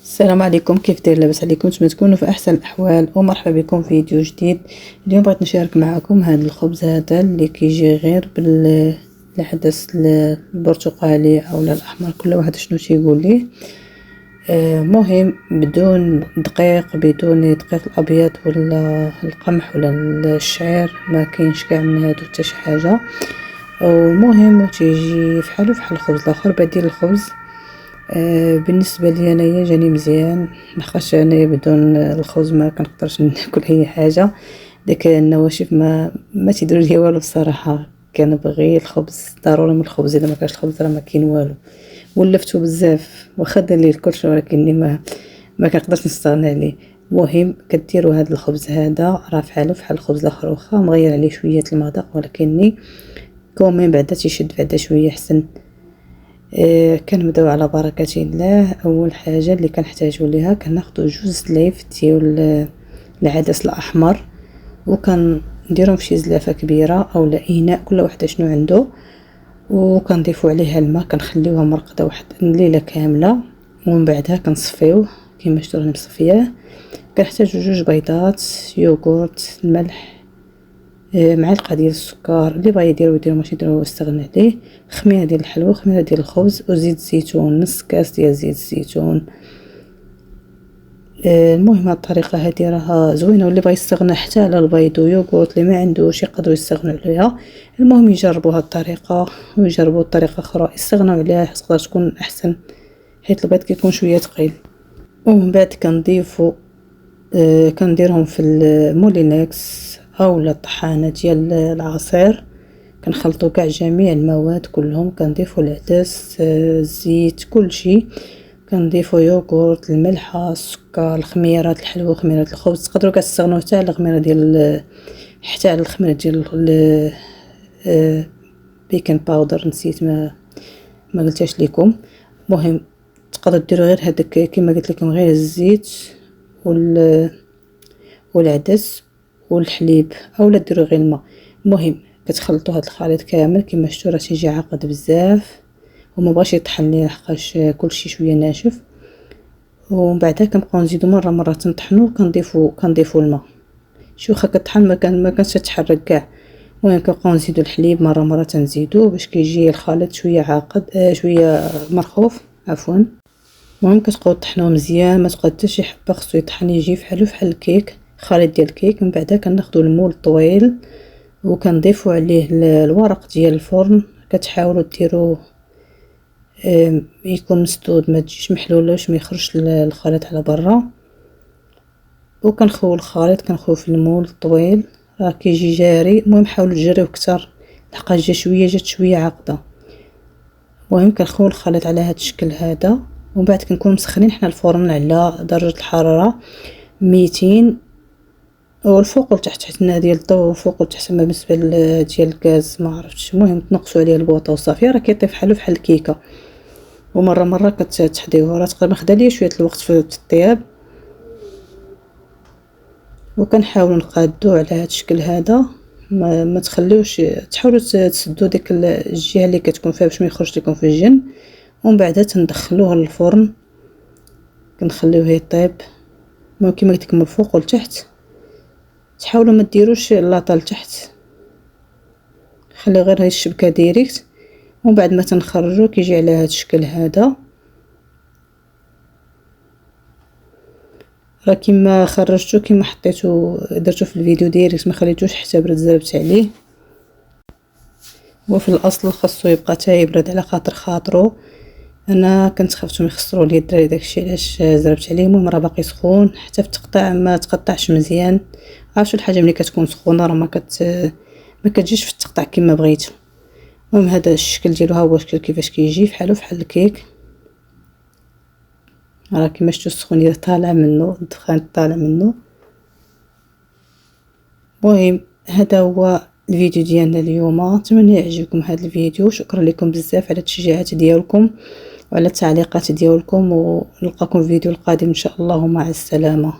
السلام عليكم، كيف داير؟ لاباس عليكم؟ نتمنى تكونوا في احسن الاحوال ومرحبا بكم في فيديو جديد. اليوم بغيت نشارك معكم هذا الخبز هذا اللي كيجي غير بالعدس البرتقالي او الاحمر، كل واحد شنو تيقول ليه. مهم بدون دقيق، بدون دقيق الابيض ولا القمح ولا الشعير، ما كاينش كاع من هادو حتى شي حاجه. ومهم تيجي فحالو فحال الخبز الاخر، بديل الخبز. بالنسبه لي انايا جاني مزيان، لخاطش انايا بدون الخبز ما كنقدرش ناكل اي حاجه. داك النواشف ما تيديروا لي والو الصراحه. كنبغي الخبز ضروري، من الخبز اذا ما كانش الخبز راه ما كاين والو. ولفتو بزاف واخا دار لي الكلشي، ولكنني ما كنقدرش نستغنى عليه. المهم كديروا هذا الخبز هذا راه فحالو فحال الخبز الاخر، واخا مغير عليه شويه المذاق، ولكني كومين بعدا تيشد بعدا شويه احسن. كنبداو على بركه الله. اول حاجه اللي كنحتاجو ليها كناخذوا جوج سلايف ديال العدس الاحمر، وكنديرهم في شي زلافه كبيره او لا اناء، كل واحد شنو عنده، وكنضيفوا عليها الماء، كنخليوها مرقده واحد الليله كامله، ومن بعدها كنصفيوه كما شفتوا راني مصفياه. كنحتاجوا جوج بيضات، يوغورت، الملح، معلقه ديال السكر، اللي بغا يدير ماشي يديرو يستغنى عليه، خميره ديال الحلوى، خميره ديال الخبز، وزيت الزيتون، نص كاس ديال زيت الزيتون. المهم هاد الطريقه هذه راها زوينه، واللي بغا يستغنى حتى على البيض ويوغورت اللي ما عندوش يقدروا يستغنوا عليها. المهم يجربوا هاد الطريقه ويجربوا الطريقه اخرى يستغنوا عليها، تقدر تكون احسن، حيت البيض كيكون شويه ثقيل. ومن بعد كنضيفوا كنديرهم في المولينكس او الطحانه ديال العصير، كنخلطوا كاع جميع المواد كلهم، كنضيفوا العدس، الزيت، كل شيء. كنضيفوا يوغورت، الملحه، السكر، الخميرات، الحلوى، خميرات الخبز. تقدروا كاع تستغنوا حتى على الخميره ديال حتى على الخميره ديال بيكن باودر، نسيت ما قلتهاش لكم. مهم تقدروا ديروا غير هذاك كما قلت لكم، غير الزيت والعدس والحليب، اولا ديروا غير الماء. المهم كتخلطوا هذا الخليط كامل كما شفتوا، راه تيجي عاقد بزاف وما بغاش يطحن ليه لحقاش كلشي شويه ناشف. ومن بعدها كنبقاو نزيدوا مره تنطحنوا، كنضيفوا الماء. شو واخا كطحن ما كانش تتحرك كاع. المهم كنبقاو نزيدوا الحليب مره تنزيدوه باش كيجي الخليط شويه عاقد، شويه مرخوف عفوا. المهم كتبقاو طحنوه مزيان، ما تبقى حتى شي حبه، خصو يطحن يجي فحالو فحال الكيك، خليط ديال الكيك. من بعدها كناخذوا المول طويل وكنضيفوا عليه الورق ديال الفرن. كتحاولوا ديروه يكون مسدود، ما تجيش محلوله باش ما يخرجش الخليط على برا. وكنخوي الخليط، كنخوي في المول الطويل، راه كيجي جاري. المهم حاولوا تجريوه كتر لحقاش جات شويه عاقده. المهم كنخوي الخليط على هذا الشكل هذا، ومن بعد كنكون مسخنين حنا الفرن على درجه الحراره 200، والفوق والتحت حتى ديال الضو، فوق والتحت. ما بالنسبه ديال الغاز ما عرفتش. المهم تنقصوا عليه البوطه وصافي، راه كيطيب بحال الكيكه. ومره كتحديوه، راه تقريبا خدا ليا شويه الوقت في الطياب. وكنحاولوا نقادو على هذا الشكل هذا، ما تخليوش، تحاولوا تسدوا ديك الجهه اللي كتكون فيها باش ما يخرج لكم في الجن. ومن بعد تندخلوه للفرن، كنخليوه يطيب. المهم كما قلت لكم من الفوق والتحت، تحاولوا ما ديروش لاطه لتحت، خلي غير هاي الشبكه ديريكت. ومن بعد ما تنخرجوا كيجي على هذا الشكل هذا. راه كيما خرجتو كيما حطيتو درتو في الفيديو ديريكت، ما خليتوش حتى برد زربت عليه. وفي الاصل خاصو يبقى حتى يبرد على خاطرو. انا كنت خفتهم يخسروا لي الدراري داكشي علاش زربت عليه. المهم راه باقي سخون، حتى في التقطاع ما تقطعش مزيان. عرفتوا الحاجه ملي كتكون سخونه راه ما كتجيش في التقطاع كما بغيتو. المهم هذا الشكل ديالو ها هو الشكل كيفاش كيجي، فحالو فحال الكيك. راه كما شفتوا السخونيه طالع منه، الدخان طالع منه. المهم هذا هو الفيديو ديالنا اليوم، نتمنى يعجبكم هذا الفيديو. شكرا لكم بزاف على التشجيعات ديالكم وعلى التعليقات ديالكم، ونلقاكم في الفيديو القادم ان شاء الله، ومع السلامه.